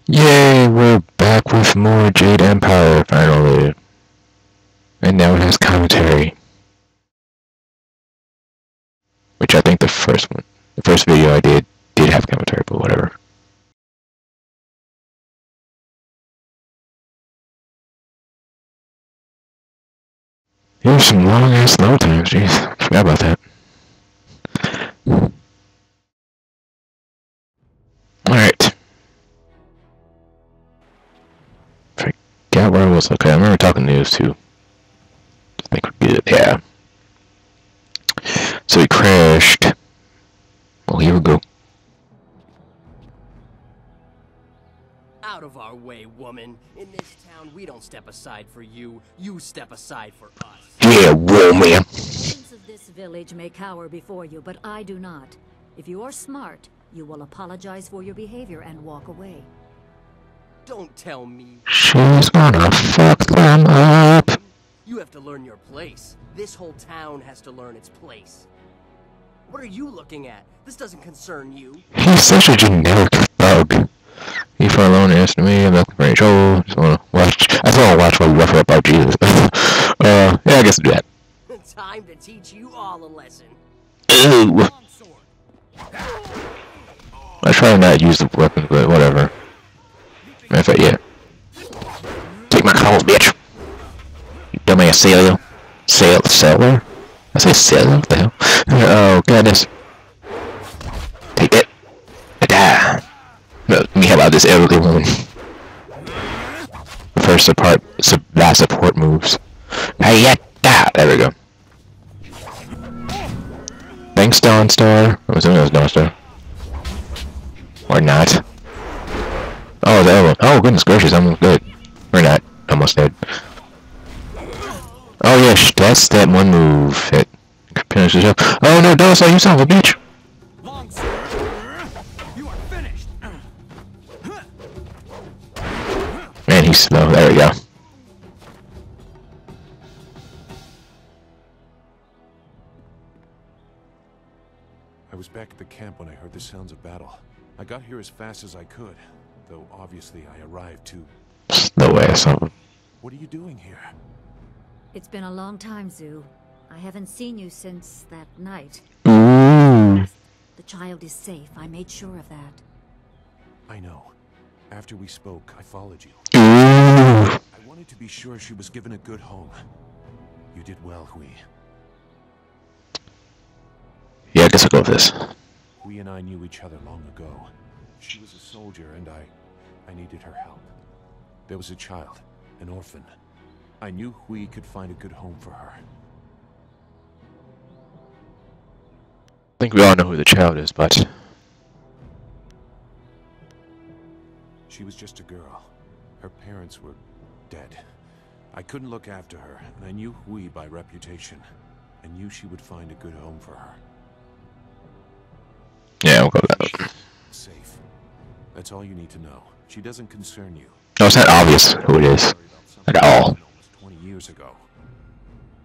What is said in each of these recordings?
Yay, we're back with more Jade Empire, finally. And now it has commentary. Which I think the first video I did have commentary, but whatever. Here's some long-ass load times, jeez. Forgot about that. Alright. Forgot where I was. Okay, I remember talking news too. I think we're good, yeah. So we crashed. Well, here we go. Out of our way, woman. In this town, we don't step aside for you. You step aside for us. Yeah, woman. The residents of this village may cower before you, but I do not. If you are smart, you will apologize for your behavior and walk away. Don't tell me. She's gonna fuck them up. You have to learn your place. This whole town has to learn its place. What are you looking at? This doesn't concern you. He's such a generic thug. He for alone asked me, I'm looking for any trouble. Just wanna watch. I just wanna watch while we rough about Jesus. Yeah, I guess do that. Time to teach you all a lesson. Ew. I try to not use the weapon, but whatever. Matter of fact, yeah. Take my calls, bitch. You dumbass sailor. Sailor? I say sailor? What the hell? Oh, goodness. Take that. Die. No, let me help out this elderly woman. First support moves. Hey, yeah, die. There we go. Thanks, Dawnstar. I'm assuming it was Dawnstar. Or not. Oh, the other one. Oh, goodness gracious, I'm good. Or not. Almost dead. Oh, yeah, that's that one move that finishes up. Oh, no, Dawnstar, you son of a bitch. Man, he's slow. There we go. I was back at the camp when I heard the sounds of battle. I got here as fast as I could, though obviously I arrived too. No way, something. What are you doing here? It's been a long time, Zoo. I haven't seen you since that night. Ooh. The child is safe. I made sure of that. I know. After we spoke, I followed you. Ooh. I wanted to be sure she was given a good home. You did well, Hui. Yeah, I guess I'll go with this. Hui and I knew each other long ago. She was a soldier and I needed her help. There was a child, an orphan. I knew Hui could find a good home for her. I think we all know who the child is, but... She was just a girl. Her parents were dead. I couldn't look after her, and I knew Hui by reputation. I knew she would find a good home for her. Yeah, we'll go with that. Safe. That's all you need to know. She doesn't concern you. No, it's not obvious who it is. At all. Almost 20 years ago.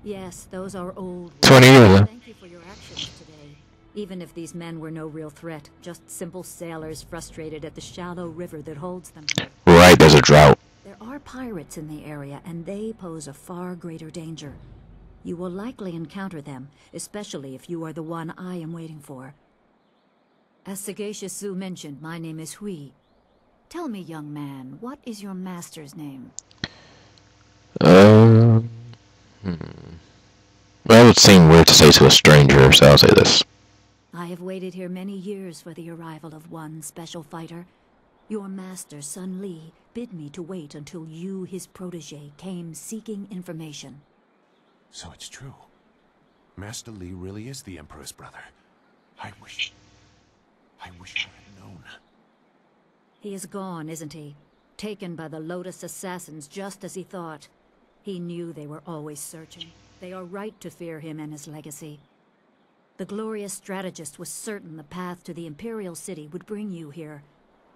Yes, those are old. 20 years, huh? Thank you for your actions today. Even if these men were no real threat, just simple sailors frustrated at the shallow river that holds them. Right, there's a drought. There are pirates in the area, and they pose a far greater danger. You will likely encounter them, especially if you are the one I am waiting for. As Sagacious Zoo mentioned, my name is Hui. Tell me, young man, what is your master's name? Well, it would seem weird to say to a stranger, so I'll say this. I have waited here many years for the arrival of one special fighter. Your master, Sun Li, bid me to wait until you, his protege, came seeking information. So it's true. Master Li really is the Emperor's brother. I wish I had known. He is gone, isn't he? Taken by the Lotus assassins just as he thought. He knew they were always searching. They are right to fear him and his legacy. The glorious strategist was certain the path to the Imperial City would bring you here.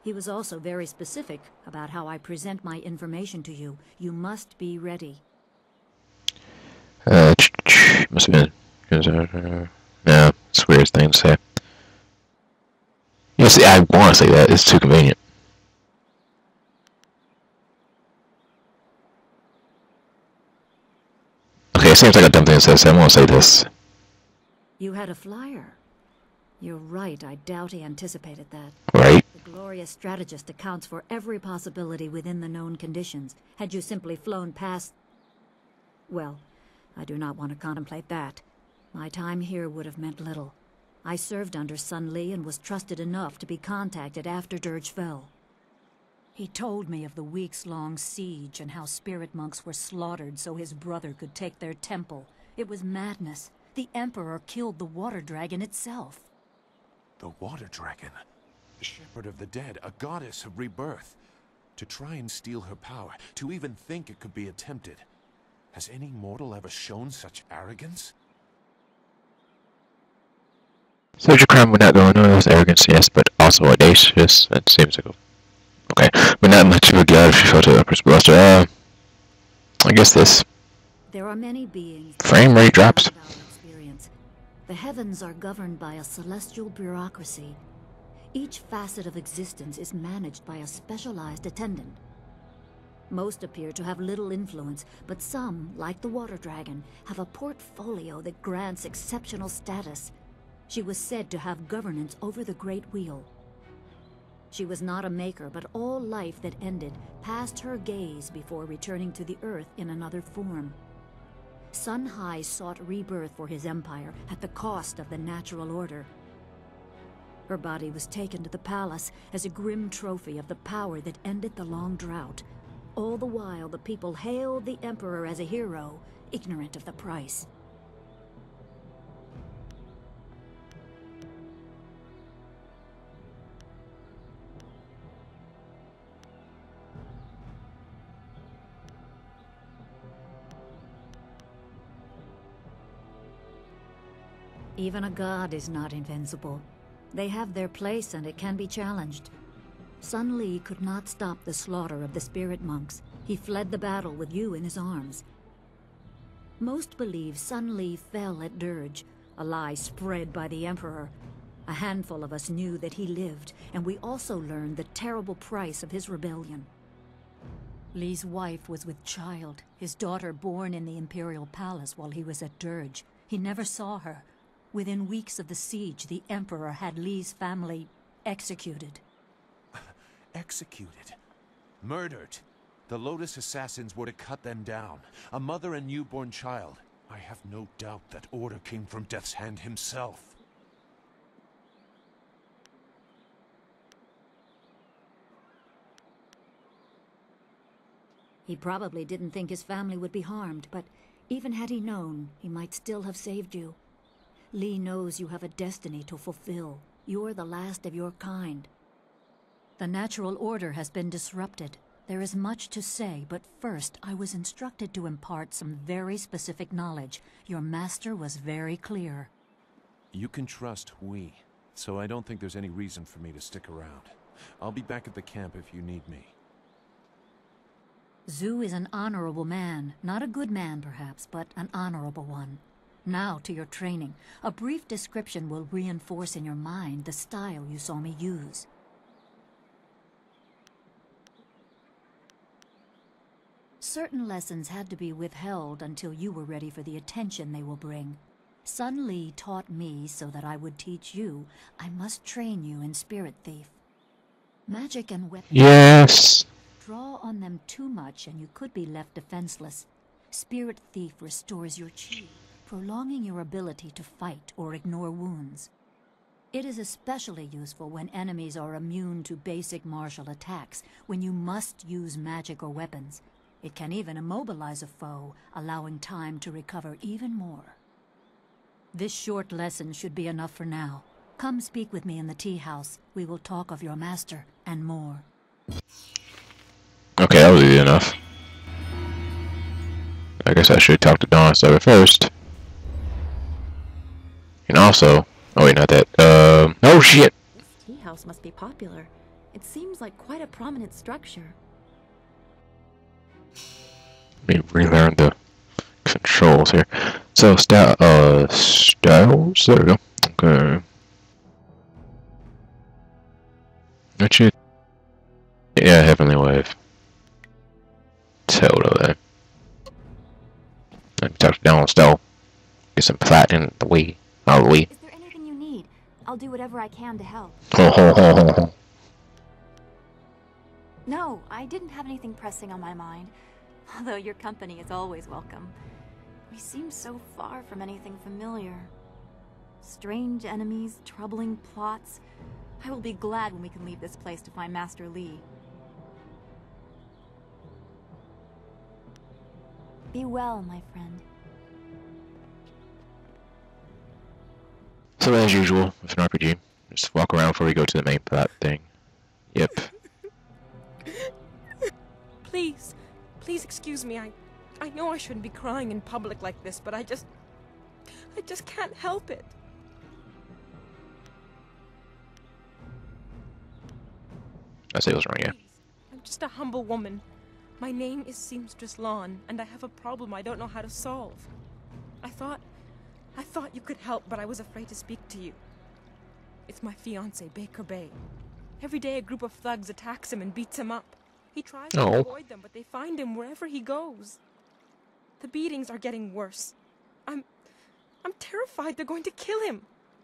He was also very specific about how I present my information to you. You must be ready. Must have been... Yeah, it's the weirdest thing to say. Yes, I want to say that. It's too convenient. Okay, it seems like a dumb thing to say, so I'm gonna say this. You had a flyer. You're right, I doubt he anticipated that. Right? The glorious strategist accounts for every possibility within the known conditions. Had you simply flown past... Well, I do not want to contemplate that. My time here would have meant little. I served under Sun Li and was trusted enough to be contacted after Dirge fell. He told me of the weeks-long siege and how spirit monks were slaughtered so his brother could take their temple. It was madness. The Emperor killed the water dragon itself. The water dragon? The shepherd of the dead, a goddess of rebirth. To try and steal her power, to even think it could be attempted. Has any mortal ever shown such arrogance? Such a crime would not go unnoticed. Arrogance, yes, but also audacious. That seems like okay, but not much of a god if she felt to Empress Blaster. I guess this. There are many beings. Frame rate drops. The heavens are governed by a celestial bureaucracy. Each facet of existence is managed by a specialized attendant. Most appear to have little influence, but some, like the water dragon, have a portfolio that grants exceptional status. She was said to have governance over the Great Wheel. She was not a maker, but all life that ended passed her gaze before returning to the earth in another form. Sun Hai sought rebirth for his empire at the cost of the natural order. Her body was taken to the palace as a grim trophy of the power that ended the long drought. All the while, the people hailed the Emperor as a hero, ignorant of the price. Even a god is not invincible. They have their place and it can be challenged. Sun Li could not stop the slaughter of the spirit monks. He fled the battle with you in his arms. Most believe Sun Li fell at Dirge, a lie spread by the Emperor. A handful of us knew that he lived, and we also learned the terrible price of his rebellion. Li's wife was with child, his daughter born in the Imperial Palace while he was at Dirge. He never saw her. Within weeks of the siege, the Emperor had Li's family executed. Executed? Murdered? The Lotus assassins were to cut them down. A mother and newborn child. I have no doubt that order came from Death's Hand himself. He probably didn't think his family would be harmed, but even had he known, he might still have saved you. Li knows you have a destiny to fulfill. You're the last of your kind. The natural order has been disrupted. There is much to say, but first I was instructed to impart some very specific knowledge. Your master was very clear. You can trust we, so I don't think there's any reason for me to stick around. I'll be back at the camp if you need me. Zhu is an honorable man. Not a good man, perhaps, but an honorable one. Now to your training. A brief description will reinforce in your mind the style you saw me use. Certain lessons had to be withheld until you were ready for the attention they will bring. Sun Li taught me so that I would teach you. I must train you in Spirit Thief. Magic and weapons. Yes. Draw on them too much and you could be left defenseless. Spirit Thief restores your chi, prolonging your ability to fight or ignore wounds. It is especially useful when enemies are immune to basic martial attacks, when you must use magic or weapons. It can even immobilize a foe, allowing time to recover even more. This short lesson should be enough for now. Come speak with me in the tea house. We will talk of your master and more. Okay, that was easy enough. I guess I should talk to Dawn Sutter first. And also, oh wait, not that. Oh shit! This tea house must be popular. It seems like quite a prominent structure. Let me relearn the controls here. So, styles? There we go. Okay. Actually, yeah, Heavenly Wave. Totally. Let me talk to Dawn I can to help. Ho ho ho ho ho. No, I didn't have anything pressing on my mind. Although your company is always welcome. We seem so far from anything familiar. Strange enemies, troubling plots. I will be glad when we can leave this place to find Master Li. Be well, my friend. So as usual, with an RPG, just walk around before we go to the main plot thing. Yep. Please excuse me. I know I shouldn't be crying in public like this, but I just can't help it. I say it was wrong, yeah. Please, I'm just a humble woman. My name is Seamstress Lawn, and I have a problem I don't know how to solve. I thought you could help, but I was afraid to speak to you. It's my fiancé, Baker Bay. Every day a group of thugs attacks him and beats him up. He tries to avoid them, but they find him wherever he goes. The beatings are getting worse. I'm terrified they're going to kill him.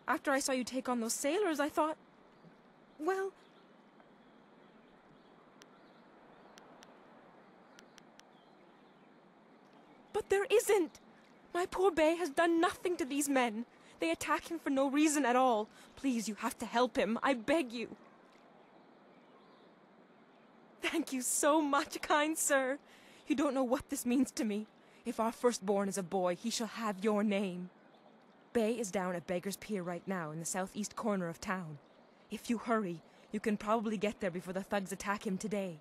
After I saw you take on those sailors, I thought, well... But there isn't! My poor Bay has done nothing to these men. They attack him for no reason at all. Please, you have to help him. I beg you. Thank you so much, kind sir. You don't know what this means to me. If our firstborn is a boy, he shall have your name. Bay is down at Beggar's Pier right now in the southeast corner of town. If you hurry, you can probably get there before the thugs attack him today.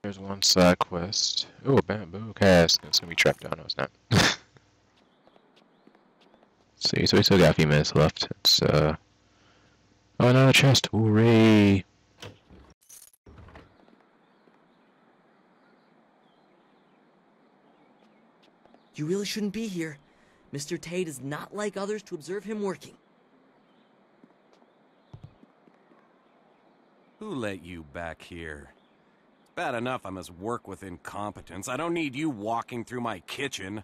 There's one side quest. Ooh, a bamboo cask. It's gonna be trapped down. No, it's not. See, so we still got a few minutes left. It's, oh, another chest. Hooray! You really shouldn't be here. Mr. Jade is not like others to observe him working. Who let you back here? It's bad enough I must work with incompetence. I don't need you walking through my kitchen.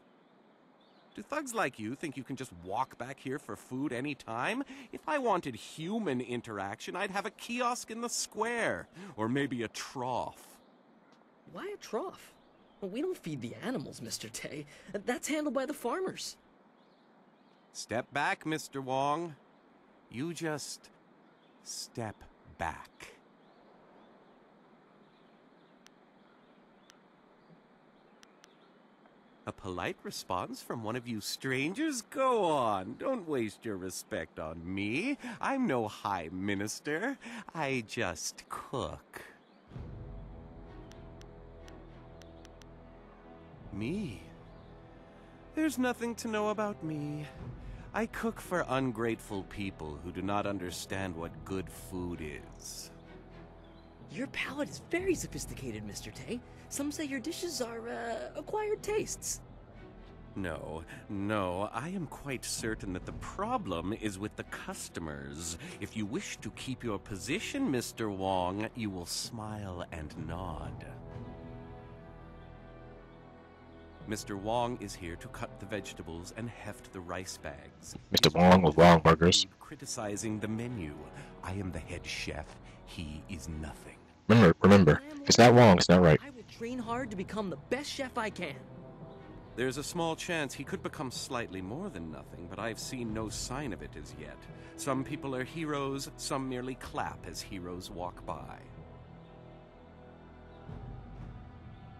Do thugs like you think you can just walk back here for food any time? If I wanted human interaction, I'd have a kiosk in the square. Or maybe a trough. Why a trough? Well, we don't feed the animals, Mr. Tay. That's handled by the farmers. Step back, Mr. Wong. You just step back. A polite response from one of you strangers? Go on, don't waste your respect on me. I'm no high minister. I just cook. Me? There's nothing to know about me. I cook for ungrateful people who do not understand what good food is. Your palate is very sophisticated, Mr. Tay. Some say your dishes are, acquired tastes. No, I am quite certain that the problem is with the customers. If you wish to keep your position, Mr. Wong, you will smile and nod. Mr. Wong is here to cut the vegetables and heft the rice bags. Mr. Wong with Wong Burgers. Criticizing the menu. I am the head chef. He is nothing. Remember, if it's not Wong, it's not right. I will train hard to become the best chef I can. There's a small chance he could become slightly more than nothing, but I've seen no sign of it as yet. Some people are heroes, some merely clap as heroes walk by.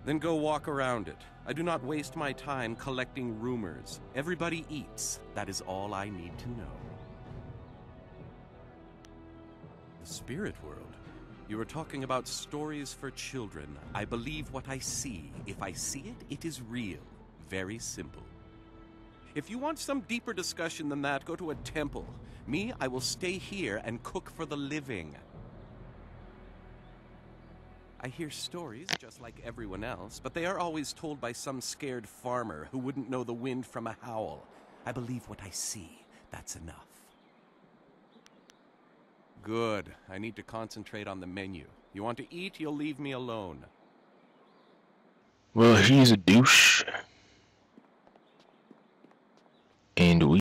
Then go walk around it. I do not waste my time collecting rumors. Everybody eats. That is all I need to know. The spirit world. You are talking about stories for children. I believe what I see. If I see it, it is real. Very simple. If you want some deeper discussion than that, go to a temple. Me, I will stay here and cook for the living. I hear stories just like everyone else, but they are always told by some scared farmer who wouldn't know the wind from a howl. I believe what I see. That's enough. Good. I need to concentrate on the menu. You want to eat, you'll leave me alone. Well, he's a douche.